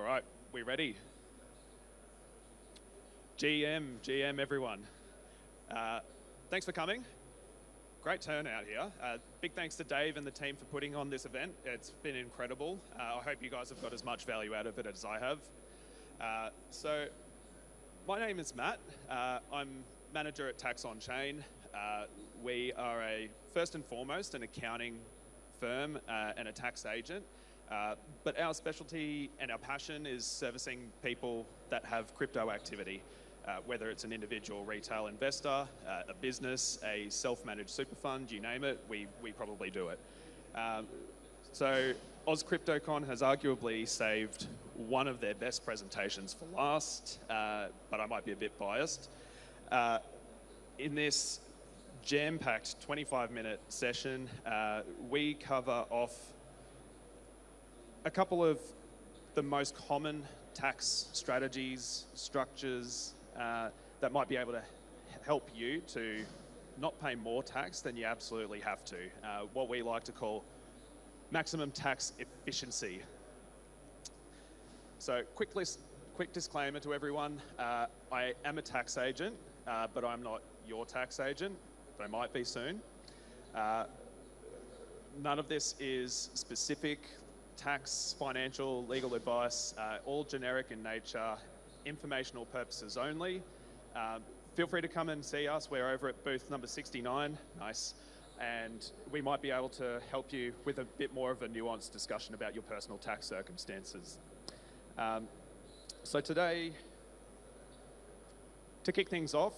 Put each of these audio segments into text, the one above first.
All right, we ready? GM, everyone. Thanks for coming. Great turnout here. Big thanks to Dave and the team for putting on this event. It's been incredible. I hope you guys have got as much value out of it as I have. So, my name is Matt. I'm manager at TaxOnChain. We are first and foremost an accounting firm and a tax agent. But our specialty and our passion is servicing people that have crypto activity, whether it's an individual retail investor, a business, a self-managed super fund, you name it, we probably do it. So AusCryptoCon has arguably saved one of their best presentations for last, but I might be a bit biased. In this jam-packed 25-minute session, we cover off a couple of the most common tax strategies, structures that might be able to help you to not pay more tax than you absolutely have to. What we like to call maximum tax efficiency. So quick disclaimer to everyone, I am a tax agent, but I'm not your tax agent, but I might be soon. None of this is specific tax, financial, legal advice, all generic in nature, informational purposes only. Feel free to come and see us. We're over at booth number 69, nice. And we might be able to help you with a bit more of a nuanced discussion about your personal tax circumstances. So today, to kick things off,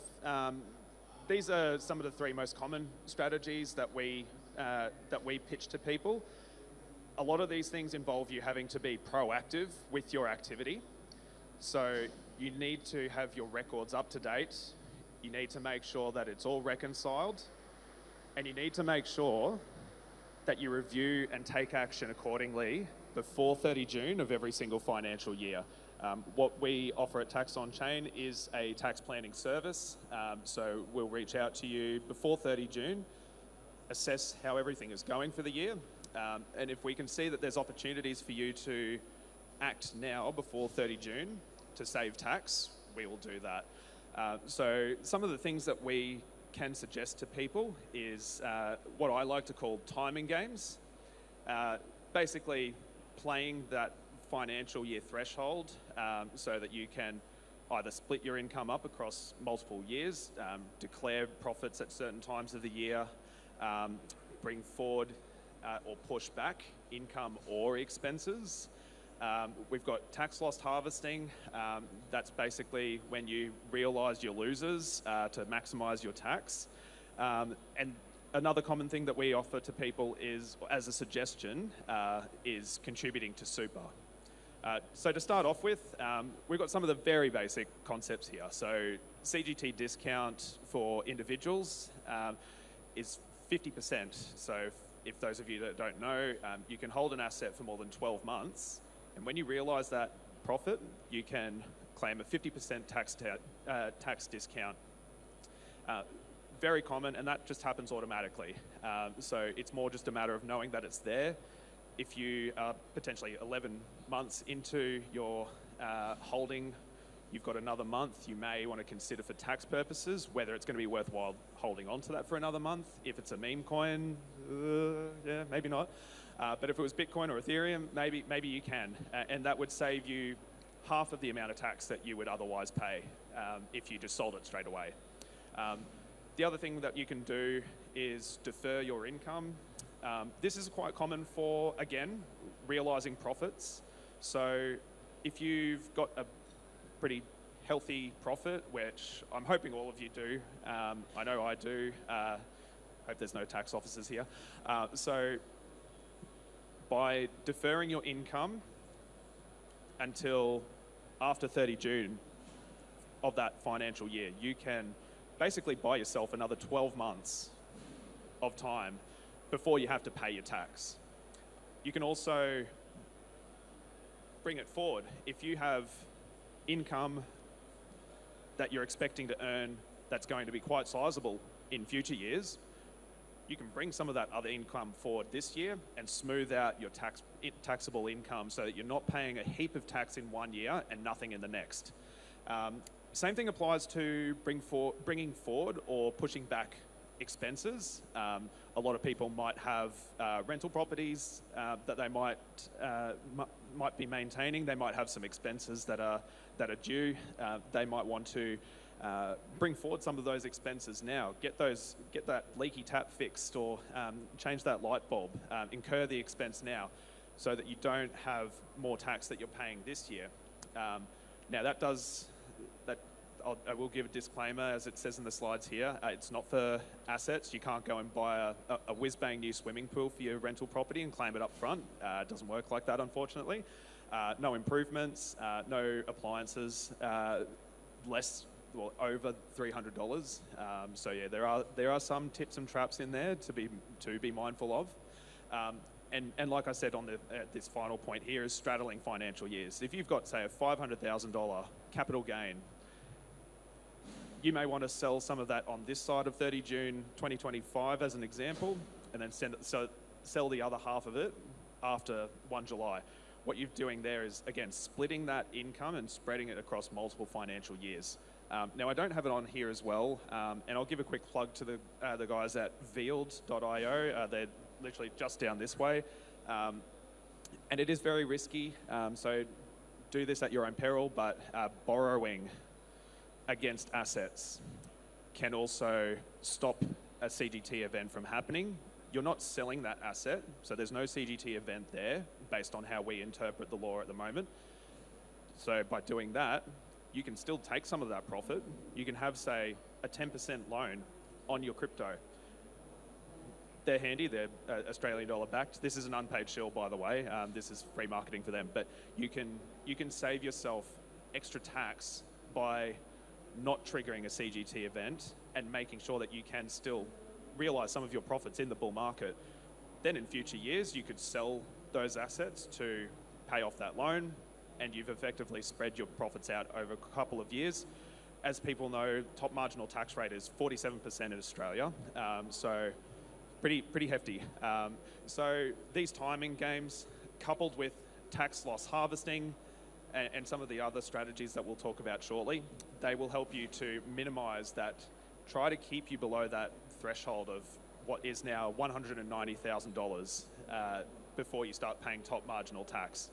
these are some of the three most common strategies that we pitch to people. A lot of these things involve you having to be proactive with your activity. So you need to have your records up to date. You need to make sure that it's all reconciled. And you need to make sure that you review and take action accordingly before 30 June of every single financial year. What we offer at TaxOnChain is a tax planning service. So we'll reach out to you before 30 June, assess how everything is going for the year. And if we can see that there's opportunities for you to act now before 30 June to save tax, we will do that. So some of the things that we can suggest to people is what I like to call timing games. Basically playing that financial year threshold so that you can either split your income up across multiple years, declare profits at certain times of the year, bring forward or push back income or expenses. We've got tax loss harvesting. That's basically when you realise your losers to maximise your tax. And another common thing that we offer to people is, as a suggestion, is contributing to super. So to start off with, we've got some of the very basic concepts here. So CGT discount for individuals is 50%. So if those of you that don't know, you can hold an asset for more than 12 months. And when you realise that profit, you can claim a 50% tax discount. Very common, and that just happens automatically. So it's more just a matter of knowing that it's there. If you are potentially 11 months into your holding, you've got another month, you may want to consider for tax purposes whether it's going to be worthwhile holding on to that for another month. If it's a meme coin, yeah, maybe not. But if it was Bitcoin or Ethereum, maybe you can. And that would save you half of the amount of tax that you would otherwise pay if you just sold it straight away. The other thing that you can do is defer your income. This is quite common for, again, realising profits. So if you've got a pretty healthy profit, which I'm hoping all of you do, I know I do, hope there's no tax officers here. So by deferring your income until after 30 June of that financial year, you can basically buy yourself another 12 months of time before you have to pay your tax. You can also bring it forward. If you have income that you're expecting to earn that's going to be quite sizable in future years, you can bring some of that other income forward this year and smooth out your taxable income so that you're not paying a heap of tax in one year and nothing in the next. Same thing applies to bringing forward or pushing back expenses. A lot of people might have rental properties that they might be maintaining. They might have some expenses that are due. They might want to bring forward some of those expenses now. Get that leaky tap fixed, or change that light bulb. Incur the expense now, so that you don't have more tax that you're paying this year. Now I will give a disclaimer, as it says in the slides here. It's not for assets. You can't go and buy a whiz-bang new swimming pool for your rental property and claim it up front. It doesn't work like that, unfortunately. No improvements, no appliances, over $300. So yeah, there are some tips and traps in there to be mindful of. And like I said on this final point here, is straddling financial years. If you've got, say, a $500,000 capital gain, you may want to sell some of that on this side of 30 June 2025 as an example, and then sell the other half of it after 1 July. What you're doing there is, again, splitting that income and spreading it across multiple financial years. Now, I don't have it on here as well, and I'll give a quick plug to the guys at Veiled.io. They're literally just down this way, and it is very risky, so do this at your own peril, but borrowing against assets can also stop a CGT event from happening. You're not selling that asset, so there's no CGT event there based on how we interpret the law at the moment. So by doing that, you can still take some of that profit. You can have, say, a 10% loan on your crypto. They're handy, they're Australian dollar backed. This is an unpaid shill, by the way. This is free marketing for them, but you can save yourself extra tax by not triggering a CGT event and making sure that you can still realise some of your profits in the bull market. Then in future years, you could sell those assets to pay off that loan, and you've effectively spread your profits out over a couple of years. As people know, top marginal tax rate is 47% in Australia, so pretty hefty. So these timing games, coupled with tax loss harvesting, and some of the other strategies that we'll talk about shortly, they will help you to minimise that, try to keep you below that threshold of what is now $190,000 before you start paying top marginal tax.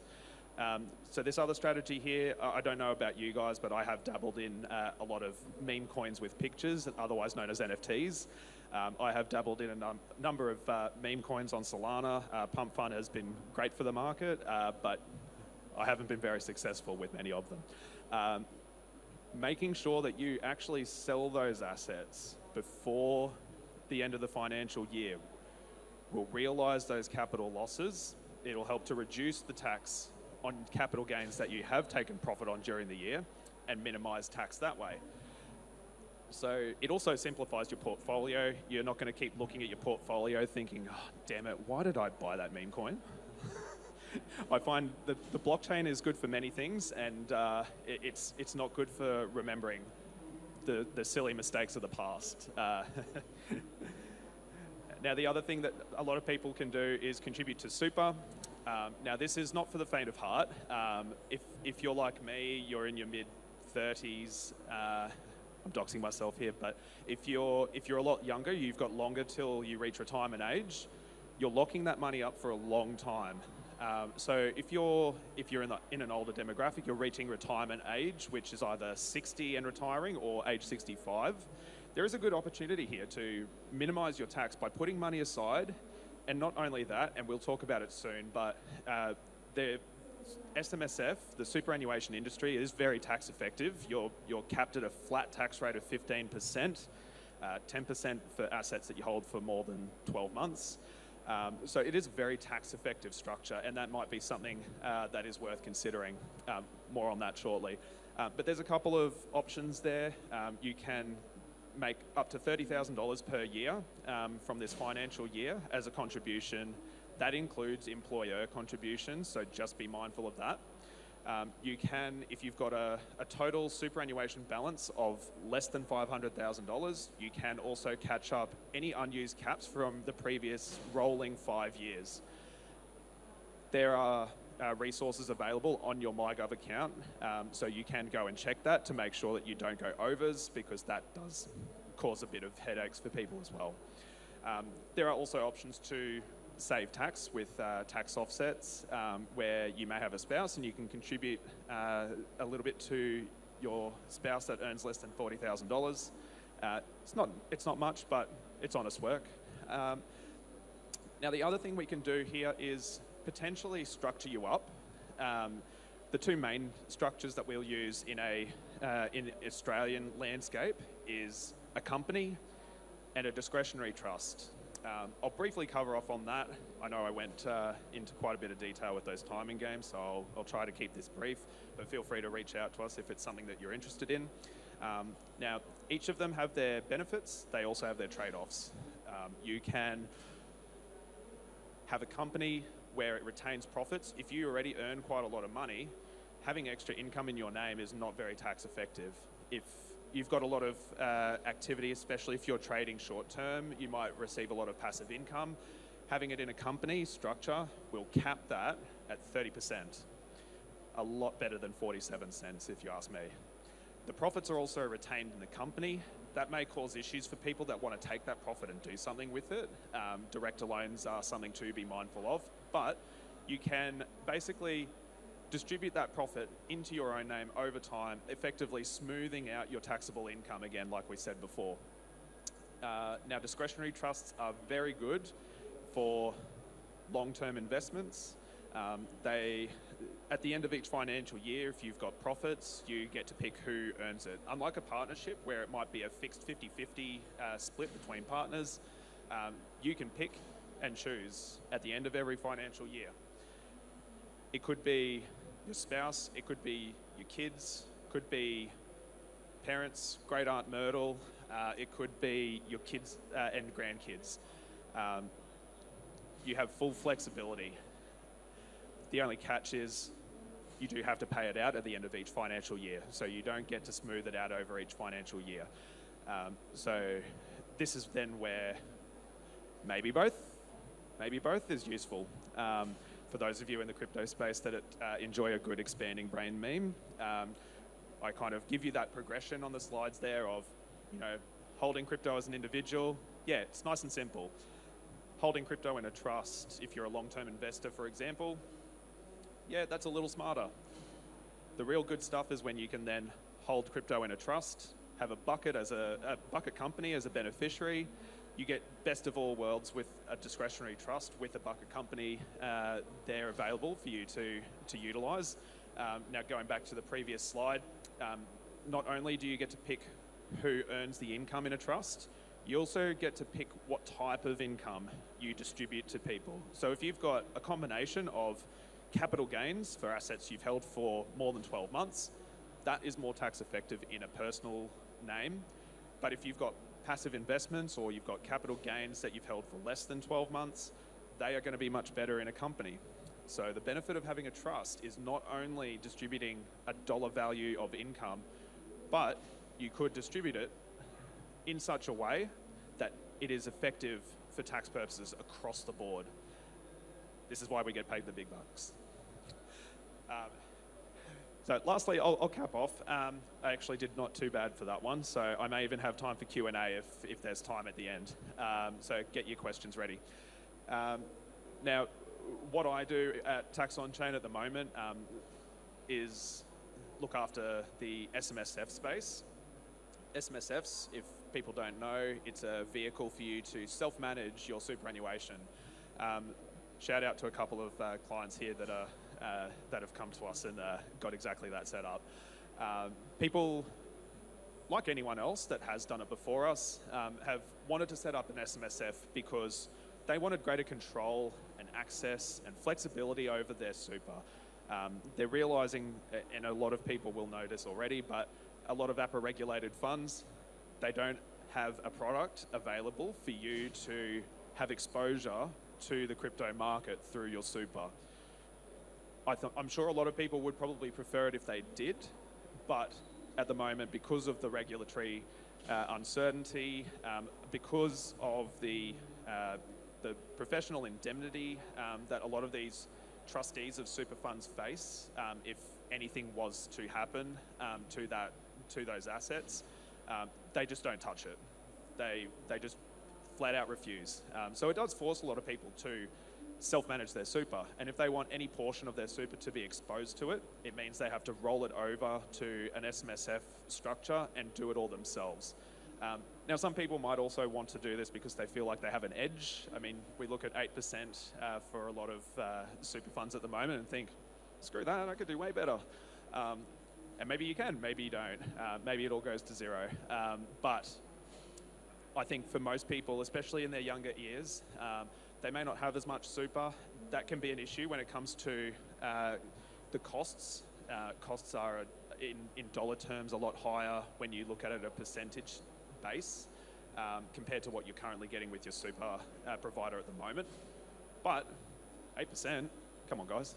So this other strategy here, I don't know about you guys, but I have dabbled in a lot of meme coins with pictures, otherwise known as NFTs. I have dabbled in a number of meme coins on Solana. Pump Fund has been great for the market, but I haven't been very successful with many of them. Making sure that you actually sell those assets before the end of the financial year will realise those capital losses. It'll help to reduce the tax on capital gains that you have taken profit on during the year and minimise tax that way. So it also simplifies your portfolio. You're not going to keep looking at your portfolio thinking, oh, damn it, why did I buy that meme coin? I find that the blockchain is good for many things, and it's not good for remembering the silly mistakes of the past. Now, the other thing that a lot of people can do is contribute to super. Now, this is not for the faint of heart. If you're like me, you're in your mid-30s. I'm doxing myself here, but if you're a lot younger, you've got longer till you reach retirement age. You're locking that money up for a long time. So if you're in an older demographic, you're reaching retirement age, which is either 60 and retiring or age 65. There is a good opportunity here to minimise your tax by putting money aside, and not only that, and we'll talk about it soon, but the SMSF, the superannuation industry, is very tax effective. You're capped at a flat tax rate of 15%, 10% for assets that you hold for more than 12 months. So it is a very tax-effective structure, and that might be something that is worth considering. More on that shortly. But there's a couple of options there. You can make up to $30,000 per year from this financial year as a contribution. That includes employer contributions, so just be mindful of that. You can, if you've got a total superannuation balance of less than $500,000, you can also catch up any unused caps from the previous rolling 5 years. There are resources available on your MyGov account, so you can go and check that to make sure that you don't go overs, because that does cause a bit of headaches for people as well. There are also options to save tax with tax offsets, where you may have a spouse and you can contribute a little bit to your spouse that earns less than $40,000. It's not much, but it's honest work. Now, the other thing we can do here is potentially structure you up. The two main structures that we'll use in Australian landscape is a company and a discretionary trust. I'll briefly cover off on that. I know I went into quite a bit of detail with those timing games, so I'll try to keep this brief, but feel free to reach out to us if it's something that you're interested in. Now, each of them have their benefits. They also have their trade-offs. You can have a company where it retains profits. If you already earn quite a lot of money, having extra income in your name is not very tax effective. If you've got a lot of activity, especially if you're trading short term, you might receive a lot of passive income. Having it in a company structure will cap that at 30%. A lot better than 47 cents, if you ask me. The profits are also retained in the company. That may cause issues for people that want to take that profit and do something with it. Director loans are something to be mindful of, but you can basically distribute that profit into your own name over time, effectively smoothing out your taxable income again, like we said before. Now, discretionary trusts are very good for long-term investments. At the end of each financial year, if you've got profits, you get to pick who earns it. Unlike a partnership where it might be a fixed 50-50 split between partners, you can pick and choose at the end of every financial year. It could be your spouse, it could be your kids, could be parents, great aunt Myrtle, it could be your kids and grandkids. You have full flexibility. The only catch is you do have to pay it out at the end of each financial year, so you don't get to smooth it out over each financial year. So this is then where maybe both is useful. For those of you in the crypto space that enjoy a good expanding brain meme, I kind of give you that progression on the slides there of, holding crypto as an individual. Yeah, it's nice and simple. Holding crypto in a trust, if you're a long-term investor, for example, yeah, that's a little smarter. The real good stuff is when you can then hold crypto in a trust, have a bucket bucket company as a beneficiary. You get best of all worlds with a discretionary trust with a bucket company there available for you to utilize. Now, going back to the previous slide, not only do you get to pick who earns the income in a trust, you also get to pick what type of income you distribute to people. So if you've got a combination of capital gains for assets you've held for more than 12 months, that is more tax effective in a personal name. But if you've got passive investments or you've got capital gains that you've held for less than 12 months, they are going to be much better in a company. So the benefit of having a trust is not only distributing a dollar value of income, but you could distribute it in such a way that it is effective for tax purposes across the board. This is why we get paid the big bucks. So lastly, I'll cap off. I actually did not too bad for that one, so I may even have time for Q&A if there's time at the end. So get your questions ready. Now, what I do at TaxOnChain at the moment is look after the SMSF space. SMSFs, if people don't know, it's a vehicle for you to self-manage your superannuation. Shout out to a couple of clients here that have come to us and got exactly that set up. People, like anyone else that has done it before us, have wanted to set up an SMSF because they wanted greater control and access and flexibility over their super. They're realising, and a lot of people will know this already, but a lot of APRA-regulated funds, they don't have a product available for you to have exposure to the crypto market through your super. I'm sure a lot of people would probably prefer it if they did, but at the moment, because of the regulatory uncertainty, because of the professional indemnity that a lot of these trustees of super funds face, if anything was to happen to those assets, they just don't touch it. They just flat out refuse. So it does force a lot of people to self-manage their super, and if they want any portion of their super to be exposed to it, it means they have to roll it over to an SMSF structure and do it all themselves. Now, some people might also want to do this because they feel like they have an edge. I mean, we look at 8% for a lot of super funds at the moment and think, screw that, I could do way better. And maybe you can, maybe you don't. Maybe it all goes to zero. But I think for most people, especially in their younger years, they may not have as much super. That can be an issue when it comes to the costs. Costs are, in dollar terms, a lot higher when you look at it at a percentage base compared to what you're currently getting with your super provider at the moment. But 8%, come on guys,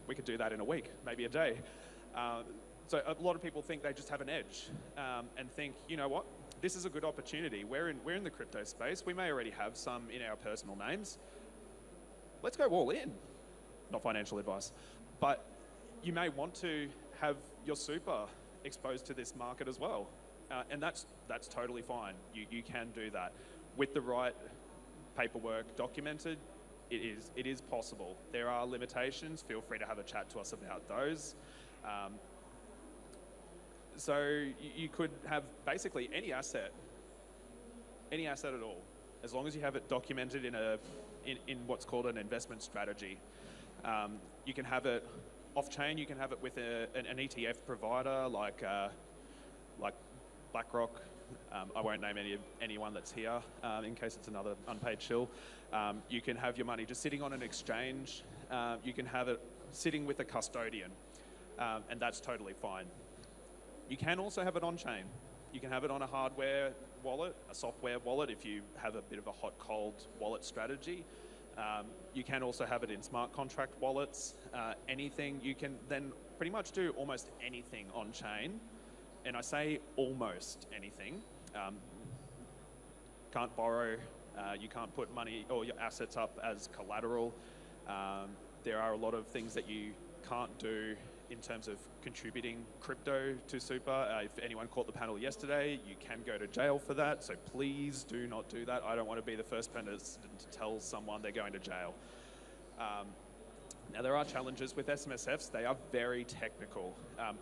we could do that in a week, maybe a day. So a lot of people think they just have an edge and think, you know what, this is a good opportunity. We're in the crypto space. We may already have some in our personal names. Let's go all in. Not financial advice, but you may want to have your super exposed to this market as well. And that's totally fine. You can do that. With the right paperwork documented, it is possible. There are limitations. Feel free to have a chat to us about those. So you could have basically any asset at all, as long as you have it documented in what's called an investment strategy. You can have it off-chain. You can have it with an ETF provider like BlackRock. I won't name anyone that's here in case it's another unpaid shill. You can have your money just sitting on an exchange. You can have it sitting with a custodian, and that's totally fine. You can also have it on-chain. You can have it on a hardware wallet, a software wallet if you have a bit of a hot-cold wallet strategy. You can also have it in smart contract wallets. Anything, you can then pretty much do almost anything on-chain. And I say almost anything. Can't borrow, you can't put money or your assets up as collateral. There are a lot of things that you can't do in terms of contributing crypto to super. If anyone caught the panel yesterday, you can go to jail for that, so please do not do that. I don't want to be the first person to tell someone they're going to jail. Now, there are challenges with SMSFs. They are very technical,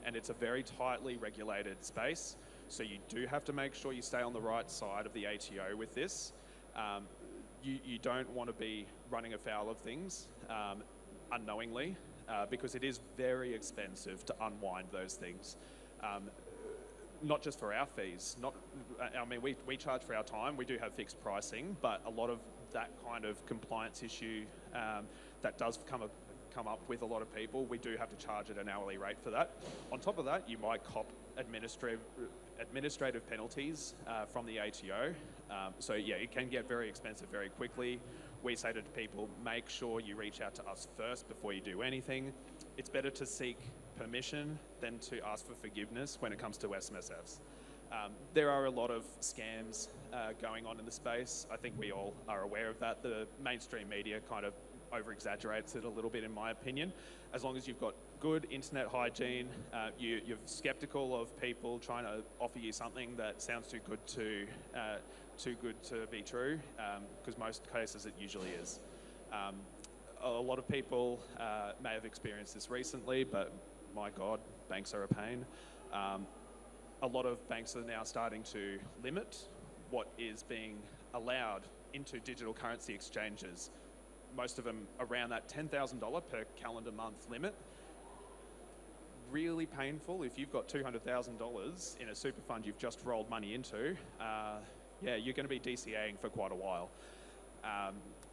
and it's a very tightly regulated space, so you do have to make sure you stay on the right side of the ATO with this. You don't want to be running afoul of things unknowingly, because it is very expensive to unwind those things. Not just for our fees. I mean, we charge for our time. We do have fixed pricing, but a lot of that kind of compliance issue that does come up with a lot of people, we do have to charge at an hourly rate for that. On top of that, you might cop administrative penalties from the ATO. So yeah, it can get very expensive very quickly. We say to people, make sure you reach out to us first before you do anything. It's better to seek permission than to ask for forgiveness when it comes to SMSFs. There are a lot of scams going on in the space. I think we all are aware of that. The mainstream media kind of over-exaggerates it a little bit, in my opinion. As long as you've got good internet hygiene, you're skeptical of people trying to offer you something that sounds too good to be true, because most cases it usually is. A lot of people may have experienced this recently, but my God, banks are a pain. A lot of banks are now starting to limit what is being allowed into digital currency exchanges. Most of them around that $10,000 per calendar month limit. Really painful if you've got $200,000 in a super fund you've just rolled money into. Yeah, you're going to be DCAing for quite a while.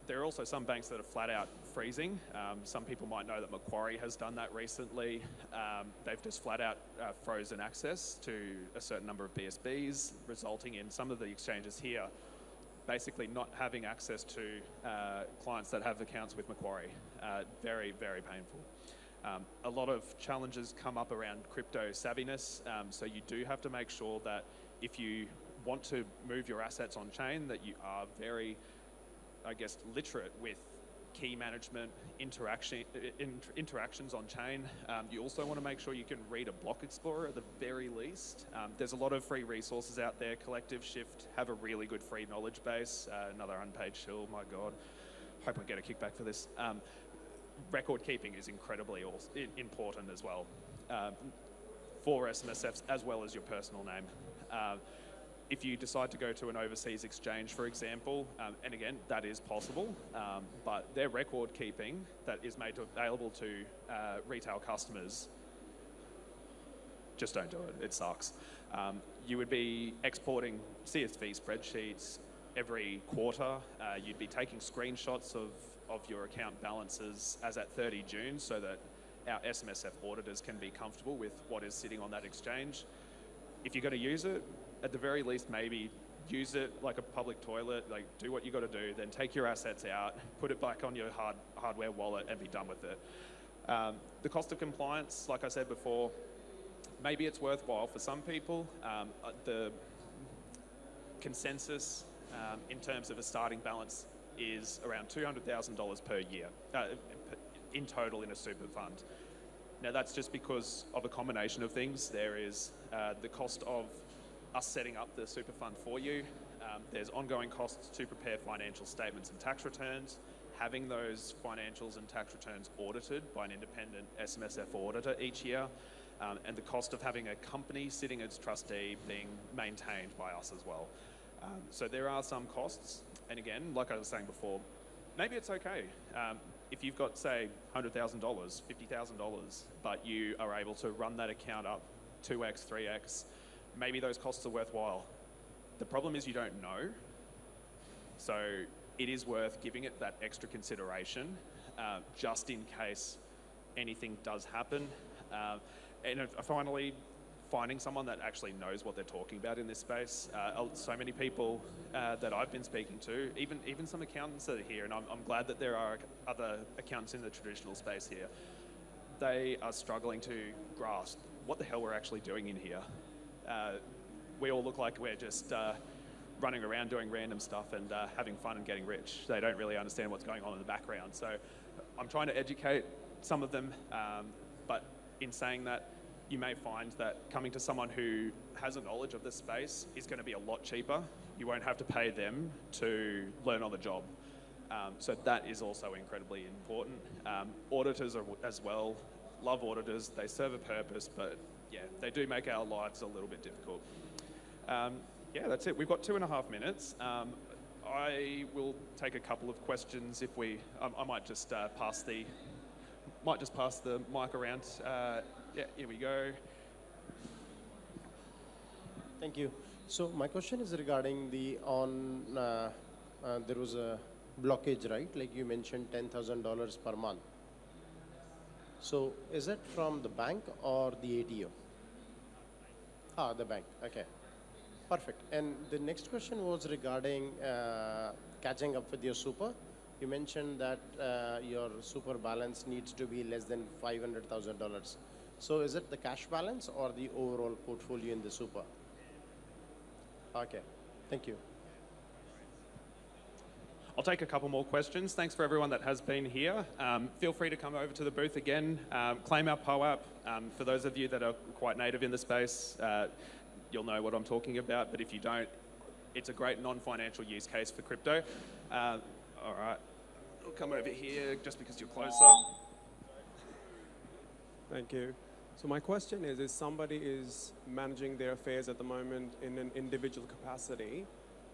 There are also some banks that are flat out freezing. Some people might know that Macquarie has done that recently. They've just flat out frozen access to a certain number of BSBs, resulting in some of the exchanges here basically not having access to clients that have accounts with Macquarie. Very, very painful. A lot of challenges come up around crypto savviness, so you do have to make sure that if you want to move your assets on chain, that you are very, I guess, literate with key management interactions on chain. You also want to make sure you can read a block explorer at the very least. There's a lot of free resources out there. Collective Shift have a really good free knowledge base. Another unpaid shill, my God. Hope I get a kickback for this. Record keeping is incredibly important as well for SMSFs as well as your personal name. If you decide to go to an overseas exchange, for example, and again, that is possible, but their record keeping that is made available to retail customers, just don't do it, it sucks. You would be exporting CSV spreadsheets every quarter. You'd be taking screenshots of your account balances as at 30 June so that our SMSF auditors can be comfortable with what is sitting on that exchange. If you're going to use it, at the very least, maybe use it like a public toilet, like do what you got to do, then take your assets out, put it back on your hardware wallet and be done with it. The cost of compliance, like I said before, maybe it's worthwhile for some people. The consensus in terms of a starting balance is around $200,000 per year in total in a super fund. Now that's just because of a combination of things. There is the cost of us setting up the super fund for you. There's ongoing costs to prepare financial statements and tax returns, having those financials and tax returns audited by an independent SMSF auditor each year, and the cost of having a company sitting as trustee being maintained by us as well. So there are some costs. And again, like I was saying before, maybe it's okay. If you've got, say, $100,000, $50,000, but you are able to run that account up 2x, 3x, maybe those costs are worthwhile. The problem is you don't know. So it is worth giving it that extra consideration just in case anything does happen. And finally, finding someone that actually knows what they're talking about in this space. So many people that I've been speaking to, even some accountants that are here, and I'm glad that there are other accountants in the traditional space here, they are struggling to grasp what the hell we're actually doing in here. We all look like we're just running around doing random stuff and having fun and getting rich. They don't really understand what's going on in the background. So I'm trying to educate some of them, but in saying that, you may find that coming to someone who has a knowledge of this space is going to be a lot cheaper. You won't have to pay them to learn on the job. So that is also incredibly important. Auditors are as well. Love auditors. They serve a purpose, but yeah, they do make our lives a little bit difficult. Yeah, that's it. We've got 2.5 minutes. I will take a couple of questions if we. I might just pass the mic around. Yeah, here we go. Thank you. So my question is regarding there was a blockage, right? Like you mentioned, $10,000 per month. So is it from the bank or the ATO? The bank. Okay. Perfect. And the next question was regarding catching up with your super. You mentioned that your super balance needs to be less than $500,000. So is it the cash balance or the overall portfolio in the super? Okay, thank you. I'll take a couple more questions. Thanks for everyone that has been here. Feel free to come over to the booth again. Claim our POAP. For those of you that are quite native in the space, you'll know what I'm talking about, but if you don't, it's a great non-financial use case for crypto. All right, I'll come over here just because you're closer. Thank you. So my question is somebody is managing their affairs at the moment in an individual capacity,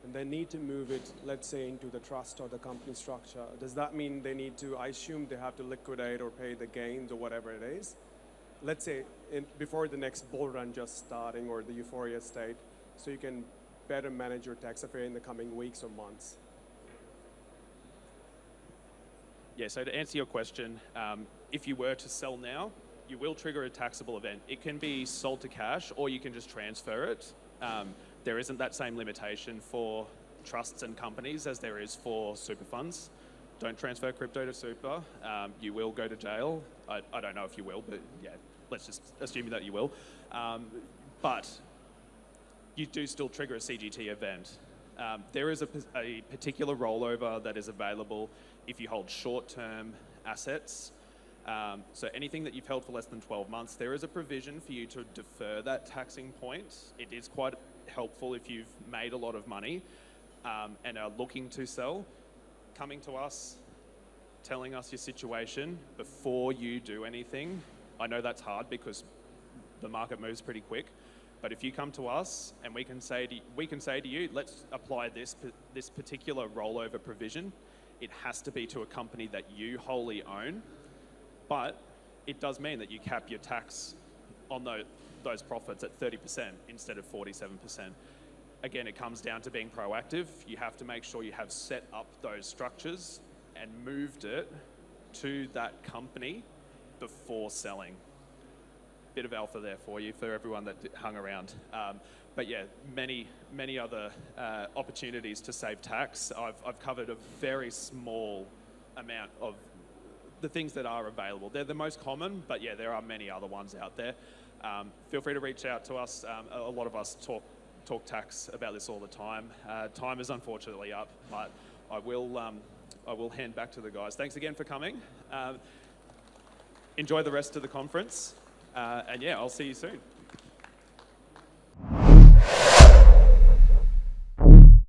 and they need to move it, let's say, into the trust or the company structure. Does that mean they need to, I assume they have to liquidate or pay the gains or whatever it is, let's say before the next bull run just starting or the euphoria state, so you can better manage your tax affair in the coming weeks or months? Yeah, so to answer your question, if you were to sell now, you will trigger a taxable event. It can be sold to cash or you can just transfer it. There isn't that same limitation for trusts and companies as there is for super funds. don't transfer crypto to super. You will go to jail. I don't know if you will, but yeah, let's just assume that you will. But you do still trigger a CGT event. There is a particular rollover that is available if you hold short-term assets. So anything that you've held for less than 12 months, there is a provision for you to defer that taxing point. It is quite helpful if you've made a lot of money and are looking to sell. Coming to us, telling us your situation before you do anything. I know that's hard because the market moves pretty quick, but if you come to us and we can say to you, let's apply this particular rollover provision. It has to be to a company that you wholly own, but it does mean that you cap your tax on those profits at 30% instead of 47%. Again, it comes down to being proactive. You have to make sure you have set up those structures and moved it to that company before selling. Bit of alpha there for you, for everyone that hung around. But yeah, many other opportunities to save tax. I've covered a very small amount of the things that are available. They're the most common, but yeah, there are many other ones out there. Feel free to reach out to us. A lot of us talk tax about this all the time. Time is unfortunately up, but I will hand back to the guys. Thanks again for coming. Enjoy the rest of the conference. And yeah, I'll see you soon.